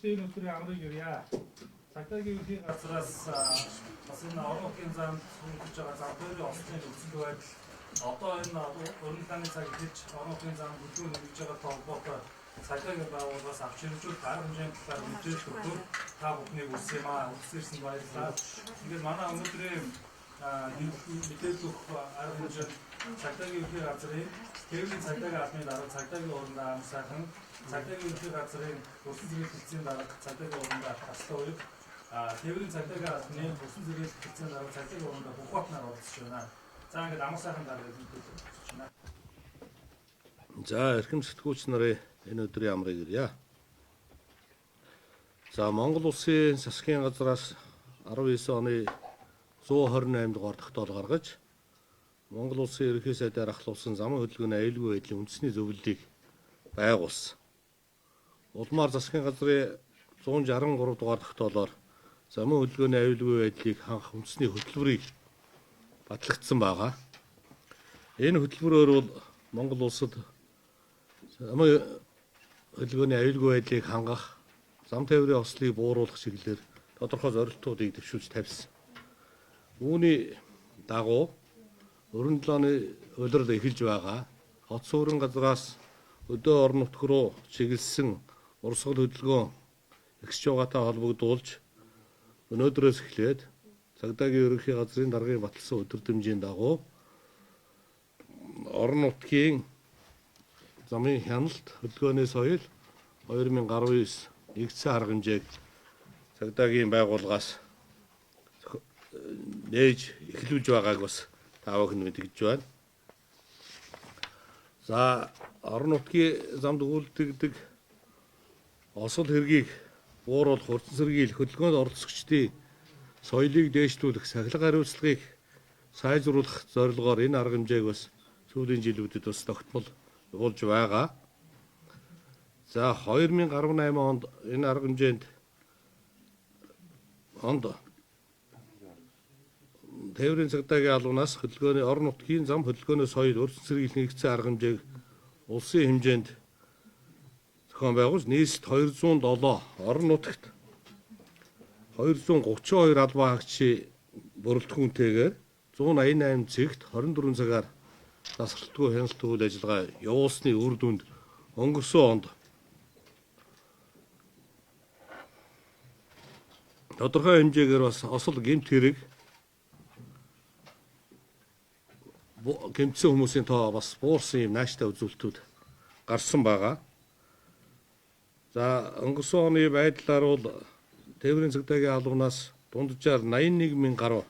Студенттэй өнөөдрийн амрыг ирья. Цагтаагийн үеийн газраас бас энэ орнуудын зам сүнжиж байгаа зам хоёрын ослын нөхцөл байдал одоо энэ урлагийн цаг хийж орнуудын зам бүлгүүр нэмж байгаа толгойтой цагтаагийн байгууллагаас авч иржүүл арга хэмжээний талаар мэдээлэл өгөх та бүхнийг үсэ юм аа. Үсэрсэн баярлалаа. Ингээд манай өнөөдрийн мэдээлэл өгөх арга хэмжээ цагтаагийн үеийн газрын Тэврийн цагдаагийн албаны дарга цагдаагийн урандаа амсаахан цагдаагийн үеийн газрын өрсөн зэрэг хэлцээний дарга цагдаагийн урандаа таслаа үед Тэврийн цагдаагийн албаны өрсөн зэрэг хэлцээний дарга цагдаагийн урандаа бүх батнаар оролцож байна. За ингээд амсаахан дарга хэлцээж байна. За эрхэм сэтгүүлч нарын энэ өдрийн амрыг ирье. За Монгол улсын засгийн газраас 19 оны 128 дугаар тогтоол гаргаж Монгол улсын ерөнхий сайдаар ахлуулсан замын хөдөлгөөний аюулгүй байдлын үндэсний зөвлөлийг байгуулсан. Улмаар засгийн газрын 163 дугаар тогтоолоор замын хөдөлгөөний аюулгүй байдлыг хангах үндэсний хөтөлбөрийг батлагдсан байгаа. Энэ хөтөлбөрөөр бол Монгол улсад замын хөдөлгөөний аюулгүй байдлыг хангах, зам тээврийн ослыг бууруулах чиглэлээр тодорхой зорилтуудыг дэвшүүлж тавьсан. Үүний дагуу өрн 7 оны улирал эхэлж байгаа хот суурин газраас өдөө орон нутг руу чиглэсэн урсгал хөдөлгөөн ихсэж байгаатай холбогдуулж өнөөдрөөс эхлээд цагдаагийн ерөнхий газрын даргын баталсан өдөртөмжийн дагуу орон нутгийн замын хяналт хөдөлгөөний соёл 2019 нэгдсэн арга хэмжээг цагдаагийн байгууллагаас нээж эхлүүлж байгааг бас та бүхэн мэдгэж байна. За орон нутгийн замд үйлдэгдэг осол хэргийг бууруулах, урьдчилан сэргийлэх, хөдөлгөөнд оролцогчдын соёлыг дээшлүүлэх, сахилга хариуцлагыг сайжруулах зорилгоор энэ арга хэмжээг бас сүүлийн жилүүдэд бас тогтмол явуулж байгаа. За 2018 онд энэ арга хэмжээнд Тэврийн цагдаагийн албанаас хөдөлгөөний орон нутгийн зам хөдөлгөөний соёл урьдчилан сэргийлэх нэгдсэн арга хэмжээг улсын хэмжээнд зохион байгуулж нийт 207 орон нутагт 232 албан хаагчийн бүрэлдэхүүнтэйгээр 188 цэгт 24 цагаар тасралтгүй хяналт үйл ажиллагаа явуулсны үр дүнд өнгөрсөн онд тодорхой хэмжээгээр бас осол гэмт хэрэг гэмтсэн хүмүүсийн тоо бас буурсан юм нааштай үзүүлэлтүүд гарсан байгаа. За өнгөрсөн оны байдлаар бол Тэврийн цагдаагийн албанаас дунджаар 81 мянган гаруй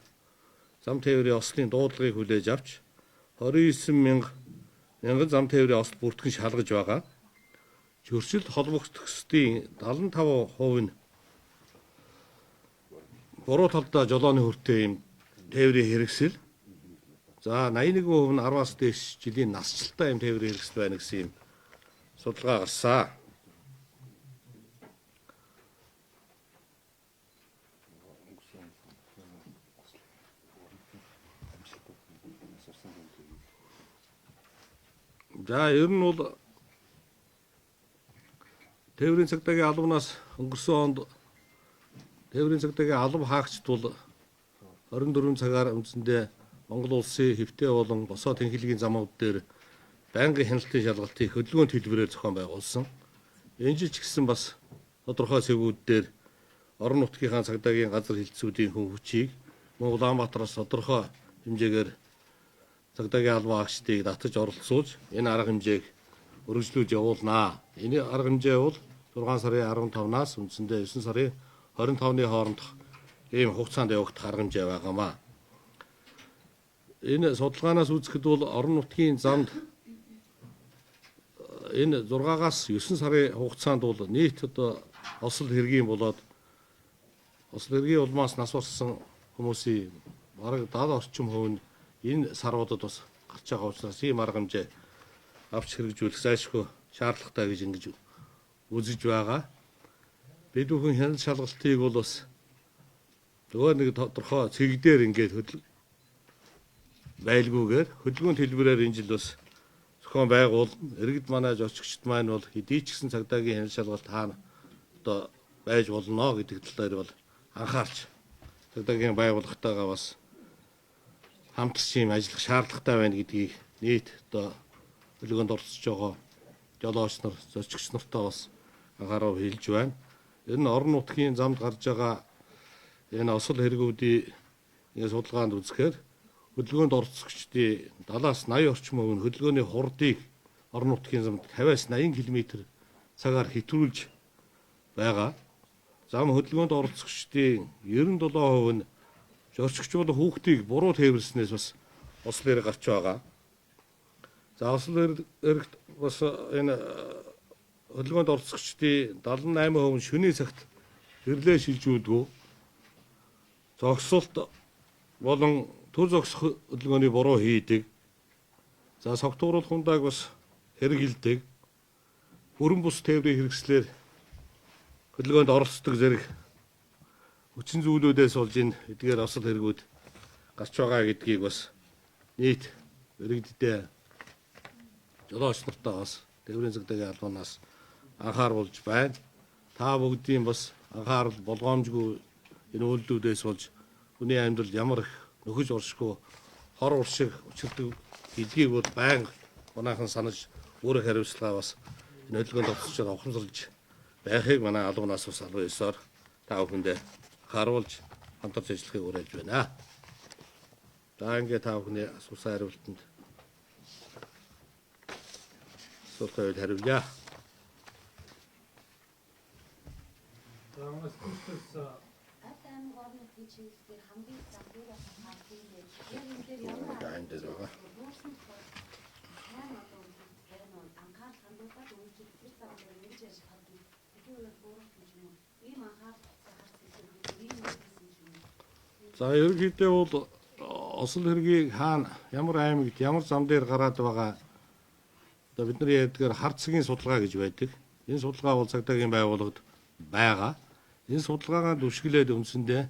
зам тээврийн ослын дуудлагыг хүлээж авч 29 мянган зам тээврийн осол бүртгэн шалгаж байгаа. Зөрчил холбогдсдын 75% нь буруу талдаа жолооны хүртээ юм тээврийн хэрэгсэл. За 81% нь 10-аас дээш жилийн насжилттай юм тээврийн хэрэгсэл байна гэсэн юм судалгаа гарсан. За ер нь бол Тэврийн цагдаагийн албанаас өнгөрсөн онд Тэврийн цагдаагийн алба хаагчд бол 24 цагаар үндсэндээ Монгол улсын хэвтэй болон босоо тэнхилгийн замууд дээр байнгын хяналтын шалгалтыг хөдөлгөөний төлбөрөөр зохион байгуулсан. Энэ жил ч гэсэн бас тодорхой сэвүүд дээр орон нутгийнхаа цагдаагийн газар хэлтсүүдийн хүн хүчийг мөн Улаанбаатараас тодорхой хэмжээгээр цагдаагийн албан хаагчдыг татаж оролцуулж энэ арга хэмжээг өргөжлүүлж явуулнаа. Энэ арга хэмжээ бол 6 сарын 15-наас үндсэндээ 9 сарын 25-ны хоорондох ийм хугацаанд явагдах арга хэмжээ байгаамаа. Энэ судалгаанаас үзэхэд бол орон нутгийн замд энэ 6-аас 9 сарын хугацаанд бол нийт одоо осол хэргийн болоод Осол эргийн улмаас нас барсан хүмүүсийн бараг 70 орчим хувь нь энэ саруудад бас гарч байгаа учраас ийм арга хэмжээ авч хэрэгжүүлэх зайлшгүй шаардлагатай гэж ингэж үзэж байгаа. Бид бүхэн хяналт шалгалтыг бол бас нөгөө нэг тодорхой цэг дээр ингээд байлгүйгээр хөдөлгөөний хэлбэрээр энэ жил бас зохион байгуул иргэд манай зорчигчд маань бол хэдий ч гэсэн цагдаагийн хяналт шалгалт хаана одоо байж болно гэдэг талаар бол анхаарч цагдаагийн байгууллагатайгаа бас хамтарч ийм ажиллах шаардлагатай байна гэдгийг нийт одоо хөдөлгөөнд оролцож байгаа жолооч нар, зорчигч нартаа бас анхаарал хэлж байна. Энэ нь орон нутгийн замд гарч байгаа энэ осол хэрэгүүдийн судалгаанд үзэхээр хөдөлгөөнд оролцогчдын 70-аас 80 орчим хувь нь хөдөлгөөний хурдыг орон нутгийн замд 50-аас 80 км/цагаар хэтрүүлж байгаа. Зам хөдөлгөөнд оролцогчдын 97% нь зорчигч болон хүүхдийг буруу тээвэрснээс бас осол хэрэг гарч байгаа. За осол хэрэгт бас энэ хөдөлгөөнд оролцогчдын 78% нь шөнийн цагт гэрлээ шилжүүлдэггүй. Зогсолт болон төр зогсох хөдөлгөөний буруу хийдэг. За согтууруулах хундааг бас хэрэгэлдэг. Бүрэн бус тээврийн хэрэгслээр хөдөлгөөнд оролцдог зэрэг хүчин зүйлүүдээс болж энэ эдгээр осол хэрэгүүд гарч байгаа гэдгийг бас нийт иргэддээ жолооч нартаа бас тээврийн цагдаагийн албанаас анхааруулж байна. Та бүгдийн бас анхаарал болгоомжгүй энэ үйлдэлүүдээс болж хүний амьдрал ямар их нөхөж оршгүй хор уршиг учирдаг гэдгийг бол байнга манайхан санаж өөрөөр хариуцлага бас энэ хөдөлгөөнд оролцож ухамсарлаж байхыг манай албанаас бас 19-оор та бүхэндээ харуулж хамтарч ажиллахыг уриалж байна. За ингээд та бүхний асуусан хариултанд асуултанд хариулъя. За манай спикерс аймаг орны нутгийн чиглэлээр хамгийн зам дээр хангалттай яг энэ дээр ямар байгаа. анхаарал хандуулаад үйлчлэх тэр зам дээр ингэж яаж хадгалах гэдэг нь буурах юм. Ийм анхаарал За ерөнхийдөө бол осол хэргийг хаана ямар аймагт ямар зам дээр гараад байгаа одоо бидний ярьдгаар хар цагийн судалгаа гэж байдаг. Энэ судалгаа бол цагдаагийн байгууллагад байгаа. Энэ судалгаагаа дүршгэлээд үндсэндээ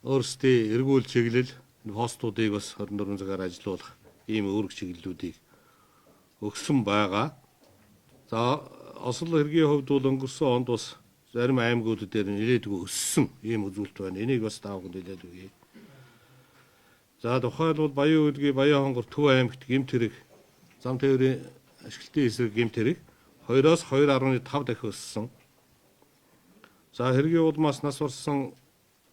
өөрсдийн эргүүл чиглэл постуудыг бас 24 цагаар ажилуулах ийм үүрэг чиглэлүүдийг өгсөн байгаа. За осол хэргийн хувьд бол өнгөрсөн онд бас зарим аймагуудад дээр нэлээдгүй өссөн ийм үзүүлэлт байна. Энийг бас та бүхэнд хэлээд өгье. За тухайлбал Баян Хөдгийн Баян хонгор Төв аймагт гэмт хэрэг зам тээврийн ашиглалтын эсрэг гэмт хэрэг 2-оос 2.5 дахин өссөн. За хэргийн улмаас нас барсан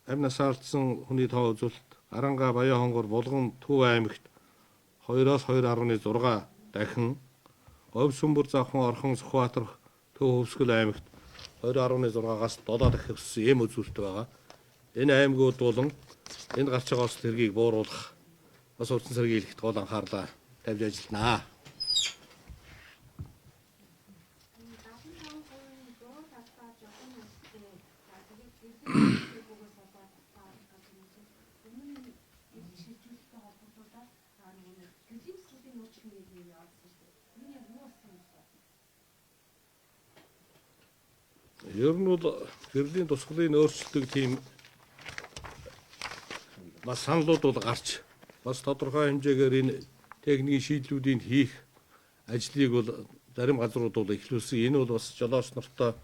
амь насаа алдсан хүний тоо үзүүлэлт Аранга Баян хонгор Булган Төв аймагт 2-оос 2.6 дахин, Говь Сүмбэр Завхан Орхон Сүхбаатар Төв Хөвсгөл аймагт 2.6-аас 7 дахин өссөн ийм үзүүлэлт байгаа. Энэ аймагуд болон энэ гарч байгаа осол хэргийг бууруулах бас урьдчилан сэргийлэхэд гол анхаарлаа тавьж ажилланаа. Ер нь бол гэрлийн тусгалын өөрчлөлтөг тийм бас саналууд бол гарч бас тодорхой хэмжээгээр энэ техникийн шийдлүүдийг хийх ажлыг бол зарим газрууд бол эхлүүлсэн. Энэ бол бас жолооч нартай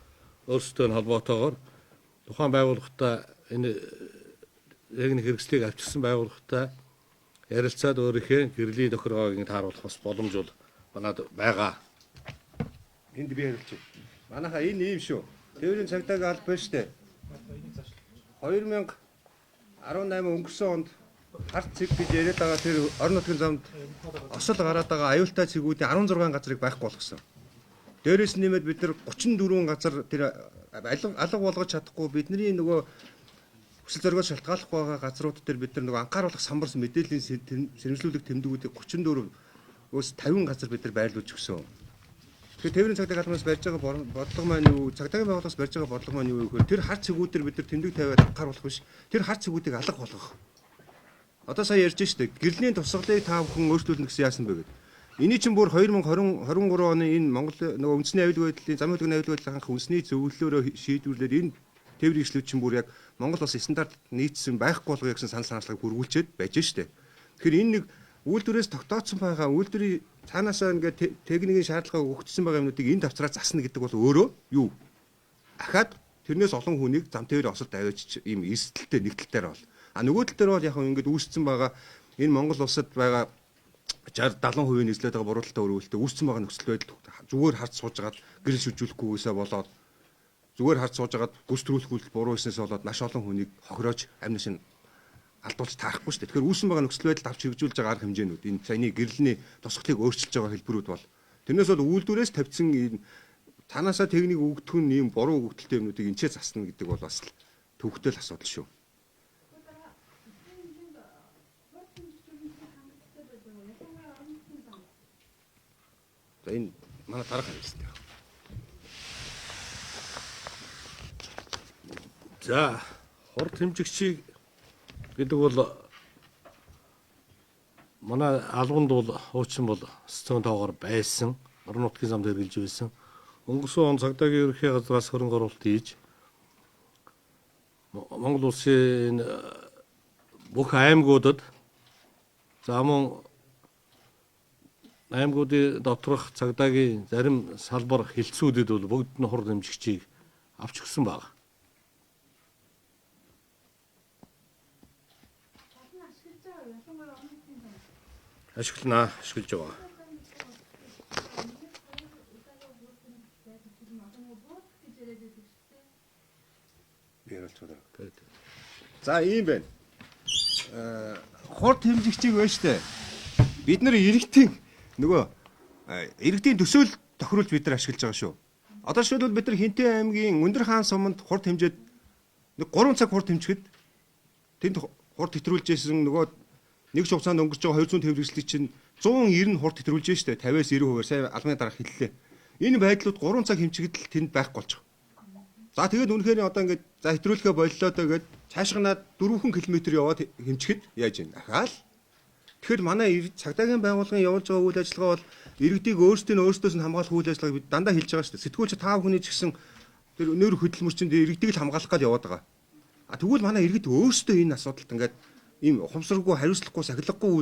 өөрсдөө холбоотойгоор тухайн байгууллагатай энэ техник хэрэгслийг авчирсан байгууллагатай ярилцаад өөрийнхөө гэрлийн тохиргоог тааруулах бас боломж бол манад байгаа. Энд би ярилч. Манайха энэ ийм шүү. Тээврийн цагдаагийн алба байна шүү дээ. 2018 өнгөрсөн онд харт цэг гэж яриад байгаа тэр орон нутгийн замд осол гараад байгаа аюултай цэгүүдийн 16 газрыг байхгүй болгосон. Дээрээс нэмээд бид нар 34 газар тэр алга болгож чадахгүй бидний нөгөө хүсэл зоригоос шалтгааллах байгаа газрууд дээр бид нар нөгөө анхааруулах самбарс мэдээллийн сэрэмжлүүлэх тэмдгүүдийг 34-өөс 50 газар бид нар байрлуулж өгсөн. Тэгэхээр тээврийн цагдаагийн албанаас барьж байгаа бодлого маань юу? Цагдаагийн байгууллагаас барьж байгаа бодлого маань юу гэхээр тэр харц цэгүүдээр бид нар тэмдэг тавиад анхааруулах биш. Тэр харц цэгүүдийг алга болгох. Одоо сая ярьж штэ гэрлийн тусгалыг та бүхэн өөрчлүүлнэ гэсэн яасан бэ гэдэг. Эний чинь бүр 2023 оны энэ Монгол нөгөө үндэсний аюулгүй байдлын замын хөдөлгөөний аюулгүй байдлын анх үндэсний зөвлөлөөрөө шийдвэрлээд энэ тээврийн эхлүүд чинь бүр яг Монгол улсын стандарт нийцсэн байхгүй болгоё гэсэн санал санаачлалыг хүргүүлчихэд байж штэ. Тэгэхээр энэ нэг үйлдвэрээс тогтооцсон байгаа үйлдвэрийн цаанаасаа ингээд техникийн шаардлагыг өгөгдсөн байгаа юмнуудыг энэ давцраар засна гэдэг бол өөрөө юу? Ахаад тэрнээс олон хүнийг зам тээврийн осолд аваач ийм эрсдэлтэй нэгдэлтээр бол. А нөгөө тал дээр бол яг ингээд үүссэн байгаа энэ Монгол улсад байгаа 60-70% нийслээд байгаа бурууталтай өрөөлтөд үүссэн байгаа нөхцөл байдал зүгээр харж сууж агаад гэрэл шүжүүлэхгүйгээсээ болоод зүгээр харж сууж агаад гүс төрүүлэхгүй буруу хийснээс болоод маш олон хүнийг хохироож амнаас нь алдуулж таахгүй шүү дээ. Тэгэхээр үүсэн байгаа нөхцөл байдалд авч хэрэгжүүлж байгаа арга хэмжээнүүд энэ саяны гэрэлний тусгалыг өөрчилж байгаа хэлбэрүүд бол тэрнээс бол үйлдвэрээс тавьсан энэ танаасаа техник өгдөх нь ийм буруу өгөгдөлтэй юмнуудыг энчээ засна гэдэг бол бас л төвхтэй л асуудал шүү. За энэ манай дарга хэлсэн. За хурд хэмжигчийг гэдэг бол манай албанд бол хуучин бол сэцэн тоогоор байсан. Орон нутгийн замд хэрэгжилж байсан. Өнгөрсөн он цагдаагийн ерөнхий газраас хөрөнгө оруулалт хийж Монгол улсын бүх аймагуудад за мөн аймагуудын доторх цагдаагийн зарим салбар хилцүүдэд бол бүгд нь хурд хэмжигчийг авч өгсөн байна. Ашиглаж байгаа. За ийм байна. Хурд хэмжигчийг байна штэ. Бид нар иргэдийн нөгөө иргэдийн төсөөл тохируулж бид нар ашиглаж байгаа шүү. Одоо жишээлбэл бид нар Хинтээ аймгийн Өндөр хаан суманд хурд хэмжээд нэг 3 цаг хурд хэмжихэд тэнд хурд хэтрүүлж байсан нөгөө нэг ч хугацаанд өнгөрч байгаа 200 тээврэгчлийг чинь 190 хурд хэтрүүлж штэ 50-аас 90%-аар сая албаны дарга хэллээ. Энэ байдлууд 3 цаг хэмжихэд л тэнд байхгүй болж байгаа. За тэгээд үнэхээр одоо ингээд за хэтрүүлэхэ боллоо тэгээд цаашгнаад 4 км яваад хэмжихэд яаж юм ахаал. Тэгэхээр манай цагдаагийн байгууллагын явуулж байгаа үйл ажиллагаа бол иргэдийг өөрсдөөс нь хамгаалах үйл ажиллагааг бид дандаа хэлж байгаа шүү дээ. Сэтгүүлч 5 хүний ч гэсэн тэр нөр хөдөлмөрчөнд иргэдийг л хамгаалах гэж яваад байгаа. А тэгвэл манай иргэд өөрсдөө энэ асуудалд ингээд ийм ухамсаргүй хариуцлагагүй сахилгагүй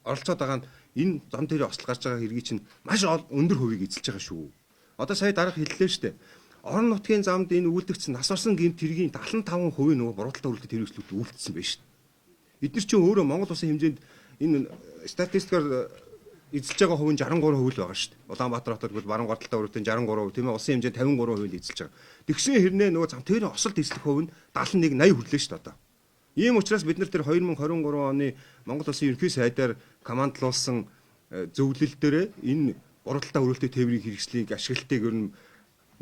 оролцоод байгаа нь энэ зам дээр ослол гарч байгаа хэргийг чинь маш өндөр хувийг эзэлж байгаа шүү. Одоо сая дарга хэллээ шүү дээ. Орон нутгийн замд энэ үйлдэгдсэн нас орсон гэмт хэргийн 75% нөгөө бурууталтай үйлдэлт хэрэгслүүд үлдсэн байна шүү. Эдгээр чинь өөрөө Монгол улсын хэмжээнд энэ статистикаар эзэлж байгаа хувь нь 63% л байгаа шүү дээ. Улаанбаатар хотод бол баруун гарталтай өрөвтөн 63%, тийм ээ, улсын хэмжээнд 53% л эзэлж байгаа. Тэгсэн хэрнээ нөгөө зам тээврийн осолт эзлэх хувь нь 71-80 хүрлээ шүү дээ одоо. Ийм учраас бид нар тэр 2023 оны Монгол улсын ерөнхий сайдаар командлуулсан зөвлөл дээр энэ бурууталтай өрөвтөй тээврийн хэрэгслийг ашиглалтыг ер нь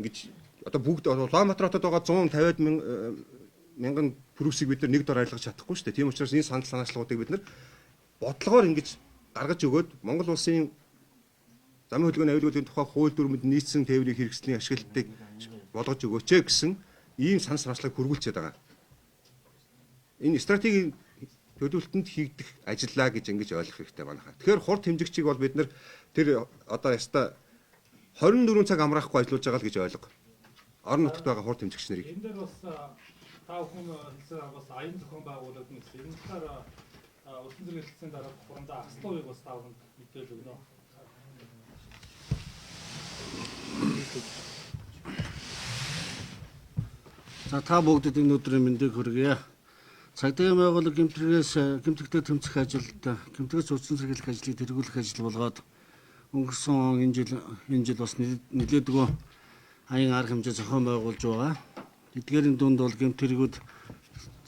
ингэж одоо бүгд Улаанбаатар хотод байгаа 150 мянган пүрүсийг бид нар нэг дор арилгаж чадахгүй шүү дээ. Тийм учраас энэ санал санаачлагуудыг бид нар бодлогоор ингэж гаргаж өгөөд Монгол улсын замын хөдөлгөөний аюулгүйн тухай хууль дүрмэд нийцсэн тээврийн хэрэгслийн ашиглалтыг болгож өгөөч гэсэн ийм санал санаачлагыг хүргүүлчихэд байгаа. Энэ стратегийн төлөвлөлтөнд хийгдэх ажиллаа гэж ингэж ойлгох хэрэгтэй байна. Тэгэхээр хурд хэмжигчийг бол бид нар тэр одоо яста 24 цаг амраахгүй ажиллаж байгаа л гэж ойлго. Орон нутагт байгаа хурд хэмжигч нарыг. Энэ дээр бас та бүхэн хэлсэн бас аян зохион байгуулалт нь гэсэн. Энэ талаар өсөн зэрэг хэлсэн дараа хурамдаа аслуувыг бас та бүхэнд мэдээлэл өгнө. За та бүгдэд энэ өдрийн мэндийг хүргье. Цагдаагийн байгууллага гэмтэгтэй тэмцэх ажилд гэмтгээс үдсэн сэргийлэх ажлыг тэргүүлэх ажил болгоод өнгөрсөн энэ жил бас нэлээдгүй аян арга хэмжээ зохион байгуулж байгаа. Эдгээрийн дунд бол гэмтэргүүд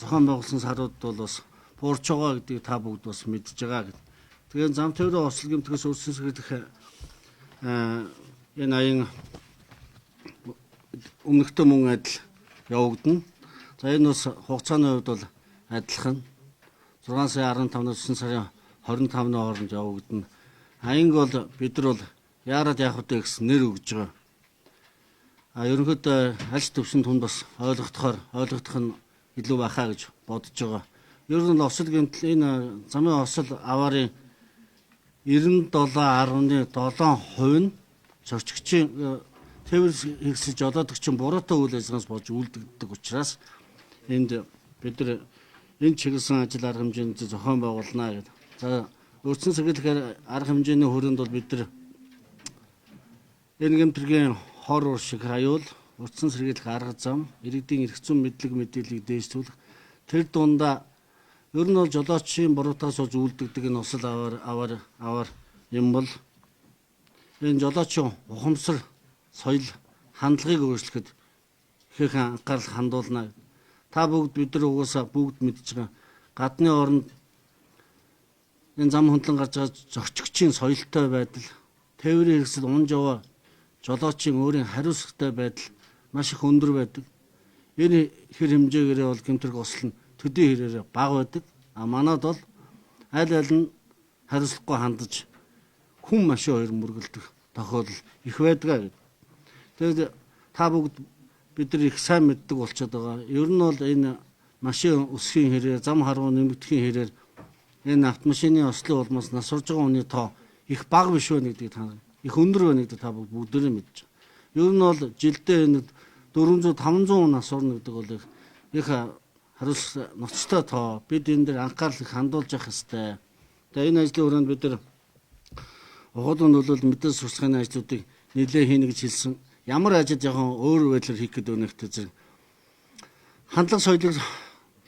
зохион байгуулсан сарууд бол бас буурч байгаа гэдгийг та бүгд бас мэдж байгаа гэд. Тэгээд зам тээврийн осол гэмтгээс үдсэн сэргийлэх энэ аян өмнөхтэй мөн адил явагдана. За энэ бас хугацааны хувьд бол адилхан 6 сарын 15-наас 9 сарын 25-ны хооронд явагдана. Аянг бол бид нар бол яарад яах вэ гэсэн нэр өгж байгаа. Ерөнхийдөө аль төвшин түнд бас ойлгох нь илүү байхаа гэж бодож байгаа. Ер нь осол гэмтэл энэ замын осол аваарын 97.7% нь зорчигчийн тээвэр хэрэгсэл жолоодогчийн буруутай үйл ажиллагаанаас болж үлдэгддэг учраас энд бид нар энэ чиглэсэн ажил арга хэмжээнд зохион байгуулна гэдэг. За өртсөн сэргийлэх арга хэмжээний хүрээнд бол бид нар энэ гэмтэргийн хор уршиг аюул, өртсөн сэргийлэх арга зам, иргэдийн эрх зүйн мэдээллийг дээшлүүлэх тэр дундаа ер нь бол жолоочийн буруутаас болж үлдэгдэг энэ осол аваар юм бол энэ жолоочийн ухамсар, соёл, хандлагыг өөрчлөхөд ихээхэн анхаарал хандуулна. Та бүгд бид нар угаасаа бүгд мэдж байгаа. Гадны оронд энэ зам хөндлөн гарч байгаа зорчигчийн соёлтой байдал, тээврийн хэрэгсэл ун жаваа жолоочийн өөрийн хариуцлагатай байдал маш их өндөр байдаг. Энэ хэр хэмжээгээрээ бол гэмтрэг осол нь төдий хэрээр бага байдаг. Манад бол аль нь хариуцлагагүй хандаж хүн машин хоёр мөргөлдөх тохиолдол их байдаг. Тэгээд та бүгд бид нар их сайн мэддэг болчиход байгаа. Ер нь бол энэ машин өсөхийн хэрээр, зам харуу нэмэгдэхийн хэрээр энэ автомашины ослын улмаас нас урж байгаа хүний тоо их бага биш вэ гэдгийг та их өндөр байна гэдэг та бүгдээрээ мэдж байгаа. Ер нь бол жилдээ энэ 400-500 нас орно гэдэг бол их хариуцлага ноцтой тоо. Бид энэ дээр анхаарал их хандуулж явах хэрэгтэй. Тэгээ энэ ажлын өрөөнд бид нар ухаалаг нөлөөлөл мэдээлэл сурталчилгааны ажлуудыг нэлээд хийнэ гэж хэлсэн. Ямар ажил жоохон өөр байдлаар хийх гэдэг өнөختө зэрэг хандлага соёлыг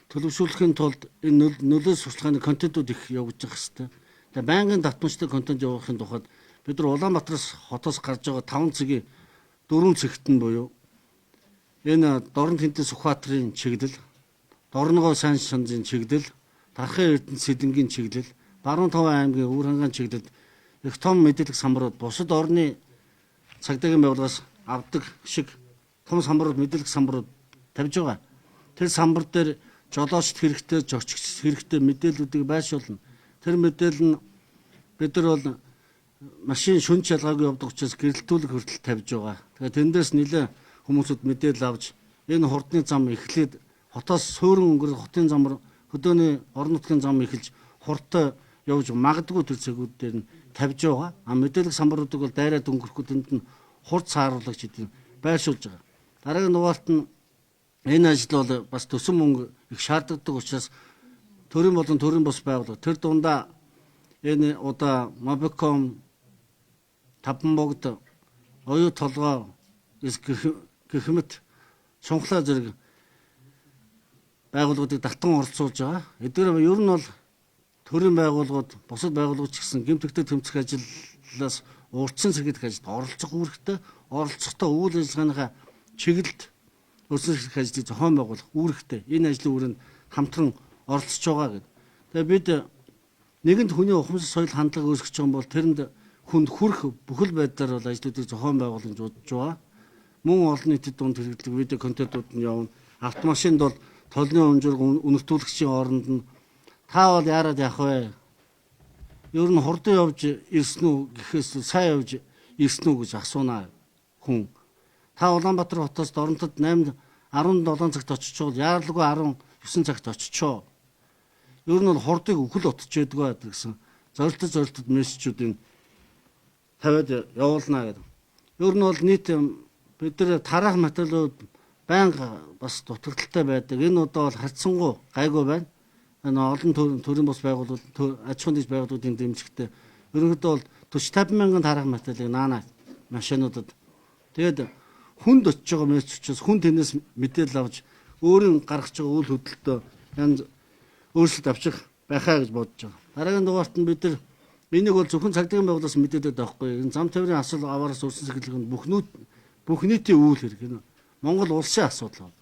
төлөвшүүлэхийн тулд энэ нөлөөлөл сурталчилгааны контентууд их явуулж явах хэрэгтэй. Тэгээ байнгын татамжтай контент явуулахын тухайд бид нар Улаанбаатараас хотоос гарч байгаа 5 цэгийн 4 цэгт нь буюу энэ Дорн Тэнтэс Сүхбаатарын чиглэл, Дорногов сайн шанзын чиглэл, Тархын Эрдэнэ Сэдэнгийн чиглэл, Баруун Таван аймгийн Өвөр хангаан чиглэлд их том мэдээлэл самбарууд бусад орны цагдаагийн байгууллагаас авдаг шиг том самбарууд, мэдээлэл самбарууд тавьж байгаа. Тэр самбар дээр жолоочд хэрэгтэй, зорчигчд хэрэгтэй мэдээллүүдийг байршуулна. Тэр мэдээлэл нь бид нар бол машин шүнж ялгаагүй явдаг учраас гэрэлтүүлэг хүртэл тавьж байгаа. Тэгэхээр тэндээс нэлээд хүмүүсүүд мэдээлэл авч энэ хурдны зам эхлээд хотоос суурин өнгөрөх хотын замаар хөдөөний орон нутгийн зам эхэлж хурдтай явж магадгүй төр цэгүүд дээр нь тавьж байгаа. Мэдээлэл самбаруудыг бол дайраад өнгөрөхгүй тэнд нь хурд сааруулагч гэдэг байршуулж байгаа. Дараагийн дугаарт нь энэ ажил бол бас төсөн мөнгө их шаарддаг учраас төрийн болон төрийн бус байгууллага тэр дундаа энэ удаа Mobicom, Тавбогд, оюу толгой гэх мэт цонхлоо зэрэг байгууллагуудыг татан оролцуулж байгаа. Эдгээр ер нь бол төрийн байгууллагууд, бусад байгууллагууд ч гэсэн гэмтэгтэй тэмцэх ажлаас урьдчилан сэргийлэх ажилд оролцох үүрэгтэй, оролцохдоо үйл ажиллагааныхаа чиглэлд өртсөн сэргийлэх ажлыг зохион байгуулах үүрэгтэй. Энэ ажлын хүрээнд хамтран оролцож байгаа гэдэг. Тэгээ бид нэгэнт хүний ухамсар соёл хандлага үүсгэж байгаа бол тэрэнд хүнд хүрэх бүхэл байдлаар бол ажлуудыг зохион байгуулах гэж бодож байгаа. Мөн олон нийтэд дунд хэрэглэдэг видео контентууд нь явна. Автомашинд бол толны өнжирг үнэртүүлэгчийн оронд нь та бол яарад явах вэ? Ер нь хурдан явж ирсэн үү гэхээс сайн явж ирсэн үү гэж асуунаа хүн. Та Улаанбаатар хотоос Доронтод 17 цагт очиж бол яаралгүй 19 цагт очичоо. Ер нь бол хурдыг өхөл утж байдгаа гэсэн зорилтод мессежүүдийг тавиад явуулна гэдэг. Ер нь бол нийт бид нар тараах материалууд байнга бас дутагдaltaй байдаг. Энэ удаа бол харьцангуй гайгүй байна. Энэ олон төрийн бус байгууллагууд, аж ахуйн дэд байгууллагуудын дэмжигтэй ерөнхийдөө бол 40-50 мянган тараах материалыг наана машинуудад тэгээд хүнд очиж байгаа мессеж учраас хүн тэрнээс мэдээлэл авч өөрийн гаргаж байгаа үйл хөдлөлтөө янз өөрчлөлт авчих байхаа гэж бодож байгаа. Дараагийн дугаарт нь бид нар энийг бол зөвхөн цагдаагийн байгууллагаас мэдээлээд байхгүй. Энэ зам тээврийн асал аваараас өрсөн сэргийлэх нь бүх нийтийн үйл хэрэг энэ Монгол улсын асуудал.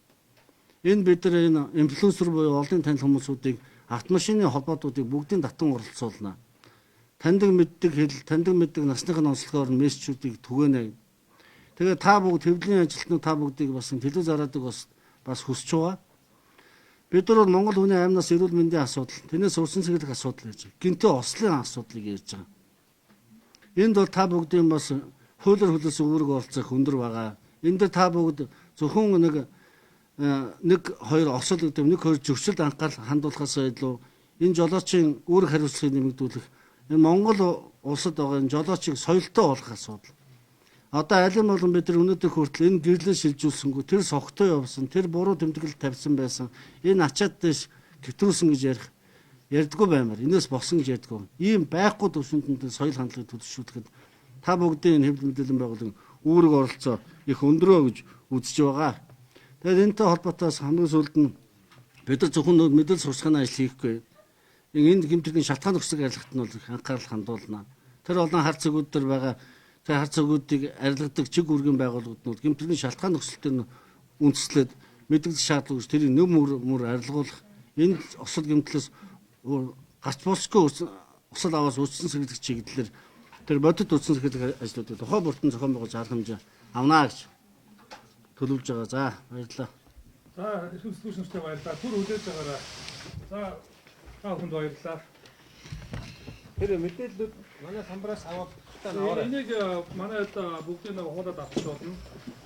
Энэ бид нар энэ инфлюенсер буюу олон танил хүмүүсүүдийг автомашины холбоотуудыг бүгдийг татан оролцуулна. Таньдаг мэддэг хэл, таньдаг мэддэг насныхын онцлогоор мессежүүдийг түгэнэ. Тэгээд та бүгд хэвлэлийн ажилтнууд та бүгдийг бас телевиз зараадаг бас хүсэж байгаа. Бид нар Монгол хүний аймнаас эрүүл мэндийн асуудал, тэрнээс урьдчилан сэргийлэх асуудал ярьж байгаа. Гинтээ ослын асуудлыг ярьж байгаа. Энд бол та бүгдийн бас хуулиар хөлөөс үүрэг оролцох өндөр байгаа. Энд дээр та бүгд зөвхөн нэг хоёр осол гэдэг нэг хоёр зөрчилд анхаарал хандуулахаас илүү энэ жолоочийн үүрэг хариуцлагыг нэмэгдүүлэх энэ Монгол улсад байгаа энэ жолоочийг соёлтой болох асуудал. Одоо аль нь болон бид нар өнөөдөр хүртэл энэ гэрлээ шилжүүлсэнгүй тэр согтой явсан тэр буруу тэмдэглэл тавьсан байсан энэ ачаад дэш гэвтрүүлсэн гэж ярьдаггүй баймаар энэс босон гэж ярьдаггүй. Ийм байхгүй төвшөнтөнд соёл хандлагыг төлөвшүүлэхэд та бүгдийн энэ хэвлэл мэдээллийн байгууллагын үүрэг оролцоо их өндрөө гэж үзэж байгаа. Тэгээд энэтэй холбоотойс хамгийн сүүлд нь бид нар зөвхөн мэдээлэл сурчлагын ажил хийхгүй. Энд гэмтрийн шалтгаан өгсөг арилгахад нь бол их анхаарал хандуулна. Тэр олон хар цэгүүд төр байгаа тэр хар цэгүүдийг арилгадаг чиг үүргийн байгууллагууд гэмтрийн шалтгаан өгсөлтөнд үндэслээд мэдээлэл шаардлага гэж тэрийг нөм мөр арилгуулах энэ осол гэмтлээс гарч босгүй осол аваас үдсэн сэргийлэх чиглэлээр тэр бодит үдсэн сэргийлэх ажлуудыг тухай бүртэн зохион байгуулж арга хэмжээ авнаа гэж төлөвлөж байгаа. За баярлалаа. За эрхэм сэтгүүлчнэртэй баярлалаа. Түр хүлээж байгаарай. За та бүхэнд баярлалаа. Тэр мэдээллүүд манай самбараас аваад таваарай. Энийг манайд бүгдийг нэг хуудаад авчих болно.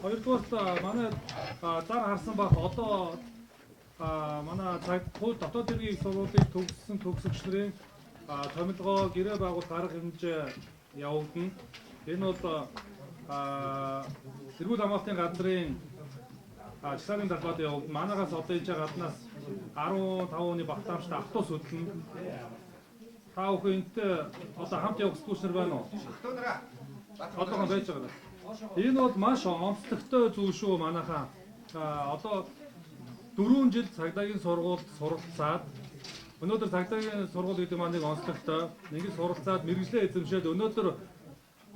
Хоёрдугаарт манай зар харсан бах одоо манай дотоод хэргийн их сургуулийн төгссөн төгсөгчдийн томилгоо гэрээ байгуулах арга хэмжээ явагдана. Энэ бол эрүүл хамгаалтын газрын чагсаалын талбайд явагдана. Манайхаас одоо энэ гаднаас 15 оны багтаамжтай автобус хөдлөнө. Та бүхэн энэтэй одоо хамт явах сэтгүүлчнэр байна уу? Одоо байж байгаа. Энэ бол маш онцлогтой зүйл шүү манайхаа. Одоо 4 жил цагдаагийн сургуульд суралцаад өнөөдөр цагдаагийн сургууль гэдэг маань нэг онцлогтой. Нэг суралцаад мэргэжлээ эзэмшээд өнөөдөр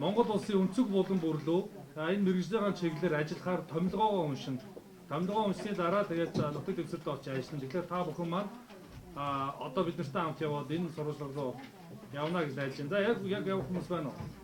Монгол улсын өнцөг булан бүрлөө энэ мэргэжлийн чиглэлээр ажиллахаар томилгоогоо уншина. Томилгоо уншсны дараа тэгээд нутаг дэвсгэрт орж ажиллана. Тэгэхээр та бүхэн маань одоо бид нартай хамт яваад энэ сурвалжлал руу явна гэж найдаж байна. За яг явах хүмүүс байна уу?